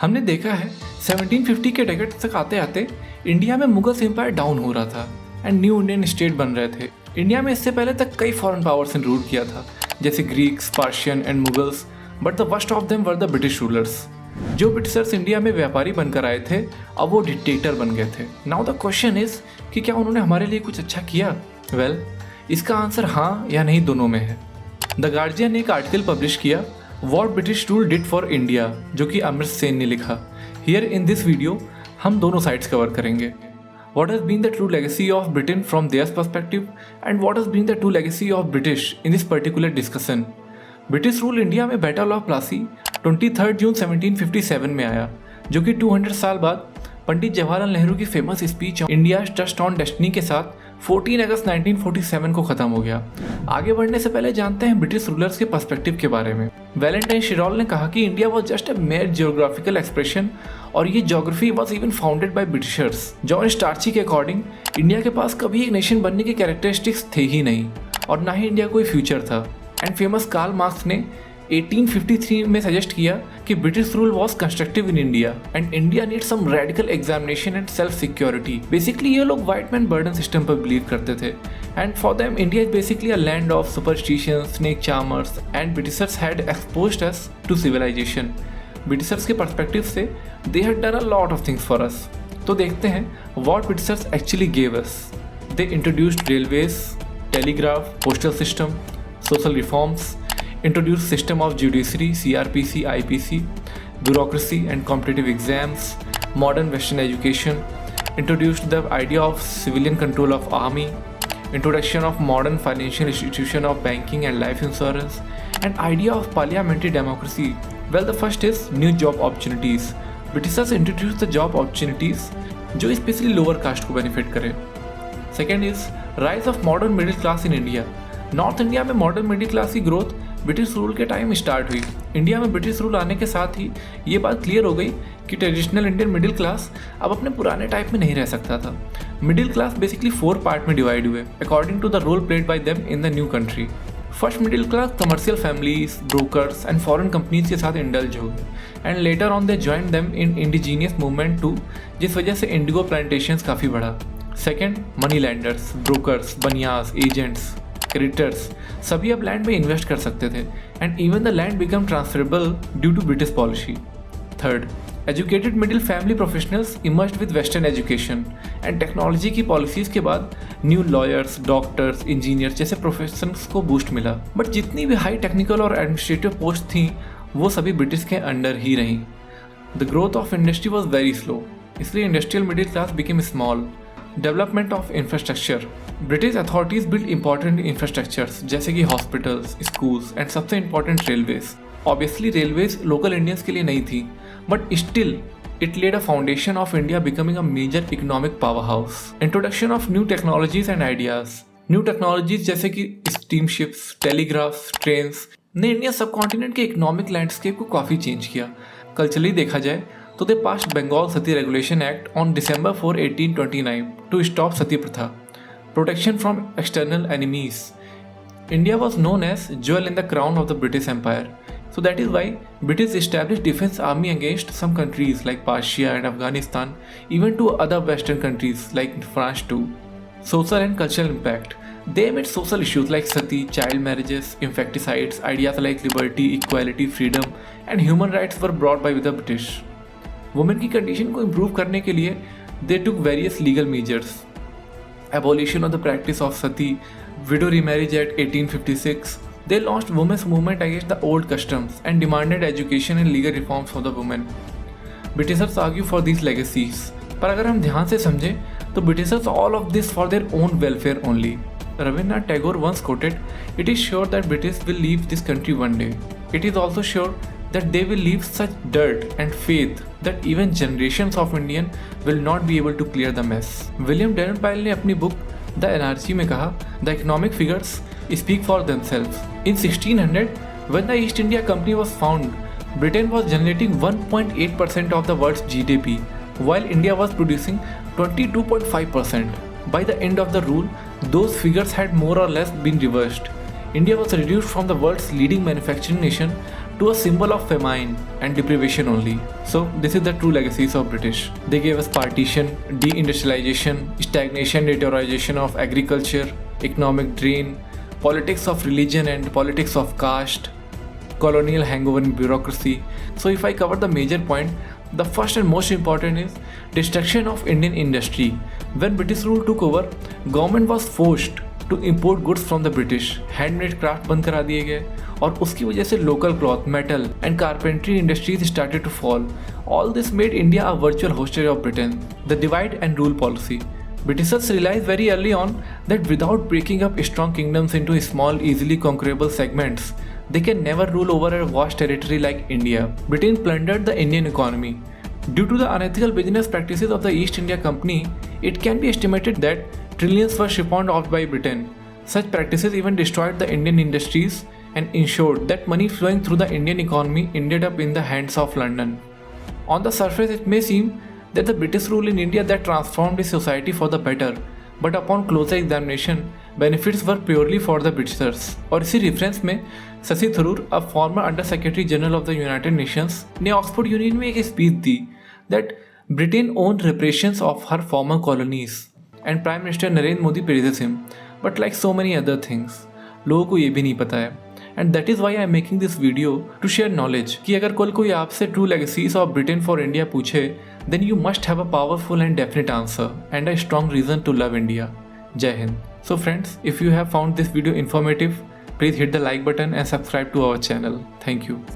हमने देखा है 1750 के डेकेड तक आते आते इंडिया में मुगल्स एम्पायर डाउन हो रहा था एंड न्यू इंडियन स्टेट बन रहे थे। इंडिया में इससे पहले तक कई फॉरेन पावर्स ने रूल किया था, जैसे Greeks, Persian and Mughals, but the worst of them were the British rulers. जो ब्रिटिशर्स इंडिया में व्यापारी बनकर आए थे, अब वो डिक्टेटर बन गए थे। नाउ द क्वेश्चन इज कि क्या उन्होंने हमारे लिए कुछ अच्छा किया? वेल, इसका आंसर हाँ या नहीं दोनों में है। द गार्जियन ने एक आर्टिकल पब्लिश किया, what British rule did for India, जो कि अमृत सेन ने लिखा। हियर इन दिस वीडियो हम दोनों साइड्स कवर करेंगे। What has been the true legacy of Britain from their perspective and what has been the true legacy of British in this particular discussion? British rule India में battle of Plassey 23 जून 1757 में आया, जो कि 200 साल बाद पंडित जवाहरलाल नेहरू की famous speech India trust on destiny के साथ 14 अगस्त 1947 को खत्म हो गया। आगे बढ़ने से पहले जानते हैं ब्रिटिश रूलर्स के पर्सपेक्टिव के बारे में। वैलेंटाइन शिरॉल ने कहा कि India was just a mayor geographical expression और ये geography was even founded by Britishers. John starchy के अकॉर्डिंग इंडिया के पास कभी एक नेशन बनने के कैरेक्टरिस्टिक्स थे ही नहीं और ना ही इंडिया कोई फ्यूचर था। एंड फेमस कार्ल मार्क्स ने 1853 में सजेस्ट किया कि British rule was constructive in India and India need some radical examination and self security. Basically ये लोग व्हाइट मैन बर्डन सिस्टम पर बिलीव करते थे and for them India is basically a land of superstition, snake charmers and Britishers had exposed us to civilization. Britishers के perspective से they had done a lot of things for us. तो देखते हैं what Britishers actually gave us. They introduced railways, telegraph, postal system, social reforms, introduced system of judiciary, CRPC, IPC, bureaucracy and competitive exams, modern Western education, introduced the idea of civilian control of army, introduction of modern financial institution of banking and life insurance, and idea of parliamentary democracy. Well, the first is new job opportunities. Britishers introduced the job opportunities जो especially lower caste को benefit करे. Second is rise of modern middle class in India. North India में modern middle class की growth British rule के time start हुई। India में British rule आने के साथ ही ये बात क्लियर हो गई कि ट्रेडिशनल इंडियन मिडिल क्लास अब अपने पुराने टाइप में नहीं रह सकता था। मिडिल क्लास बेसिकली 4 पार्ट में डिवाइड हुए according to the role played by them in the new country. First middle class commercial families, brokers and foreign companies के साथ इंडल्ज हो गए and later on they join them in indigenous movement too, जिस वजह से indigo plantations काफ़ी बढ़ा। Second, money lenders, brokers, banias, agents, creditors सभी अब लैंड में इन्वेस्ट कर सकते थे and even the land become transferable due to British policy. Third, educated middle family professionals emerged with western education and technology की policies के बाद न्यू लॉयर्स, डॉक्टर्स, इंजीनियर्स जैसे प्रोफेशंस को बूस्ट मिला। बट जितनी भी हाई टेक्निकल और administrative post थी वो सभी ब्रिटिश के अंडर ही रहीं। The growth of industry was very slow, इसलिए industrial middle class became small. Development of infrastructure, British authorities build important infrastructures जैसे कि हॉस्पिटल्स, स्कूल्स एंड सबसे important railways. Obviously railways local Indians के लिए नहीं थी, but still it led a foundation of India becoming a major economic power house. Introduction of new technologies and ideas, new technologies जैसे कि steamships, telegraphs, trains ने India subcontinent के economic landscape को काफ़ी चेंज किया। Culturally देखा जाए तो they passed Bengal Sati regulation act on December 4, 1829 to stop सती प्रथा, protection from external enemies. India was known as jewel in the crown of the British empire, so that is why British established defense army against some countries like Persia and Afghanistan, even to other western countries like France too. Social and cultural impact, they made social issues like sati, child marriages, infanticides, ideas like liberty, equality, freedom and human rights were brought by the British. Women की condition को improve करने के लिए they took various legal measures, abolition of the practice of Sati, widow remarriage act 1856. They launched women's movement against the old customs and demanded education and legal reforms for the women. Britishers argue for this legacies, पर अगर हम ध्यान से समझें तो Britishers all of this for their own welfare only. Rabindranath Tagore once quoted, "It is sure that British will leave this country one day. It is also sure that they will leave such dirt and faith that even generations of Indian will not be able to clear the mess." William डेनपाइल ने अपनी book the NRC में कहा, "The economic figures speak for themselves. In 1600, when the East India Company was found, Britain was generating 1.8% of the world's GDP, while India was producing 22.5%. By the end of the rule, those figures had more or less been reversed. India was reduced from the world's leading manufacturing nation to a symbol of famine and deprivation only. So this is the true legacies of British. They gave us partition, deindustrialization, stagnation, deterioration of agriculture, economic drain, politics of religion and politics of caste, colonial hangover and bureaucracy. So if I cover the major point, the first and most important is destruction of Indian industry. When British rule took over, government was forced to import goods from the British. Handmade craft बंद करा दिए गए और उसकी वजह से local cloth, metal and carpentry industries started to fall. All this made India a virtual hostage of Britain. The divide and rule policy. Britishers realized very early on that without breaking up strong kingdoms into small, easily conquerable segments, they can never rule over a vast territory like India. Britain plundered the Indian economy. Due to the unethical business practices of the East India Company, it can be estimated that trillions were siphoned off by Britain. Such practices even destroyed the Indian industries and ensured that money flowing through the Indian economy ended up in the hands of London. On the surface, it may seem that the British rule in India that transformed the society for the better, but upon closer examination, benefits were purely for the Britishers. और इसी reference में Shashi Tharoor, a former Under Secretary General of the United Nations, ने Oxford union में एक speech the that Britain owned reparations of her former colonies and Prime Minister Narendra Modi praises him, but like so many other things, लोगों को ये भी नहीं पता है. And that is why I am making this video to share knowledge कि अगर कल कोई आपसे true legacies of Britain for India पूछे, then you must have a powerful and definite answer and a strong reason to love India. Jai Hind. So friends, if you have found this video informative, please hit the like button and subscribe to our channel. Thank you.